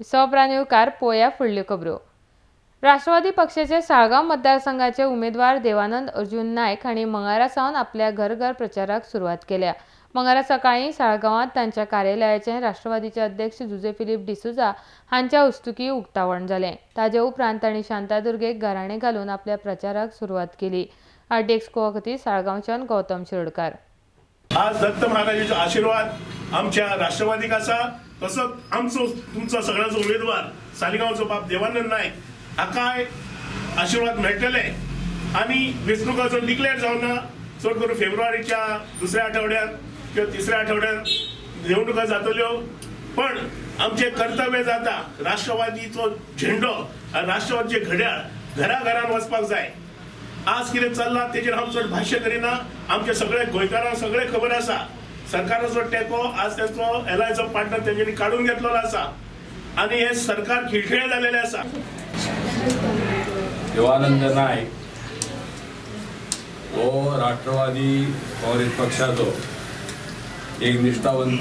विसवप्रान्यूकार पोया फुडल्यो खबरो। राष्ट्रवादी पक्षाचे साळगांव मतदारसंघाचे उमेदवार देवानंद अर्जुन नायक हांणी मंगळारा सावन आपल्या घर घर प्रचाराक सुरवात केल्या। मंगळारा सकाळी साळगांवांत तांच्या कार्यालयाचे राष्ट्रवादीचे अध्यक्ष जुजे फिलिप डिसूजा हांच्या हस्तुकीं उक्तावण जालें। ताजे उपरांत तांणी शांतादुर्गेक गाराणें घालून आपल्या प्रचाराक सुरवात केली। आरडीएक्स गोवा खातीर साळगांवच्यान गौतम शिरोडकार। आज दत्त महाराजांचा आशीर्वाद आमच्या राष्ट्रवादीक आसा, तसोच आमचो तुमचो सगळ्यांचो उमेदवार सालिगांवचो बाप देवानंद नायक हाकाय आशीर्वाद मेळटले आनी वेंचणुकाचो डिक्लेअर जावना। चड करून फेब्रुवारीच्या दुसऱ्या आठवड्यात किंवा तिसऱ्या आठवड्यात निवडणुका जातल्यो, पण आमचे कर्तव्य जाता राष्ट्रवादीचो झेंडो आनी राष्ट्रवादीचे घड्याळ घराघरान वचपाक जाय। आज कितें चल्लां तेजेर हांव चड भाश्य करिना। आमचे सगळे गोंयकारांक सगळे खबर आसा, सरकाराचो टेको आज त्यांचो एलायन्स पार्टनर तेंच्यांनी काढून घेतलेलो आसा आनी हे सरकार खिळखिळे जालेले आसा। देवानंद नायक हो राष्ट्रवादी काँग्रेस पक्षाचो एक निष्ठावंत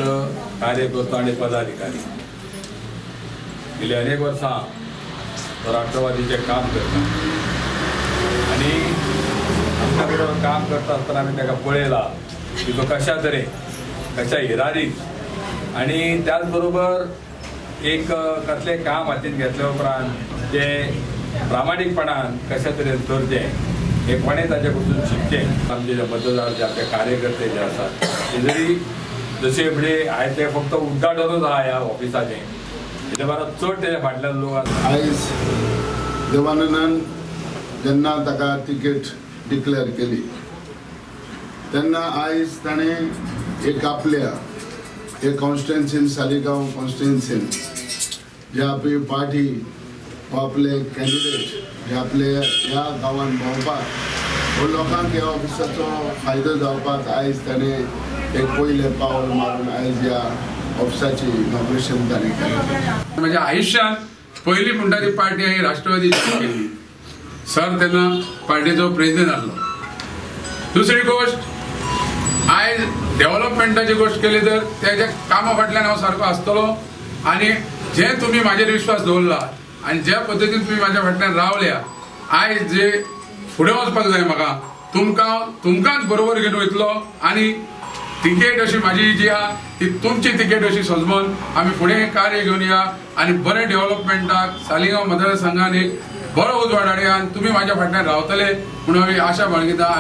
कार्यकर्तो आणि पदाधिकारी। गेली अनेक वर्सां तो राष्ट्रवादीचे काम करता आणि आमच्या बरोबर काम करता आसतना आमी ताका पळयला की तो कशा तरेन कशा हिरारीत आणि त्याच बरोबर एक कसले काम हातीन घेतल्या उपरांत ते प्रामाणिकपणान कशा तरेन करचें हे कोणें ताचे कडसून शिकचें। आमचे जे मतदार जे आपले कार्यकर्ते जे आसात ते जरी जशे म्हणजे हांवें ते फक्त उद्घाटनूच आहा ह्या ऑफिसाचें, हेच्या परस चड तेच्या फाटल्यान लोक आसा। आयज देवानंदान जेन्ना ताका तिकेट डिक्लेअर केली तेन्ना आयज ताणें एक आपल्या एक कॉन्स्टिट्युएन्सीन सालिगांव कॉन्स्टिट्युएन्सीन जे आपली पार्टी वा आपले कॅन्डिडेट जे आपले ह्या गांवांत भोंवपाक व लोकांक ह्या ऑफिसाचो फायदो जावपाक आयज ताणें एक पयलें पावल मारून आयज ह्या ऑफिसाची इनॉग्रेशन ताणें केलें। म्हज्या आयुश्यांत पयली म्हणटा ती पार्टी हांवें राष्ट्रवादी केली। सर तेन्ना पार्टीचो प्रेसिडेंट आसलो। दुसरी गोष्ट आयज डेव्हलपमेंटाची गोष्ट केली तर त्याच्या कामा फाटल्यान हांव सारको आसतलो आनी जे तुमी म्हाजेर विश्वास दवरला आनी ज्या पद्दतीन तुमी म्हाज्या फाटल्यान रावल्या, आयज जे फुडें वचपाक जाय म्हाका तुमकांच बरोबर घेवन वयतलो आनी तिकेट अशी म्हाजी जी आहा ती तुमची तिकेट अशी समजून आमी फुडें कार्य घेवन या आनी बरें डेव्हलपमेंटाक सालिगांव मतदारसंघान एक बरो उजवाड हाडया आनी तुमी म्हाज्या फाटल्यान रावतले म्हणून हांवें आशा बाळगिता।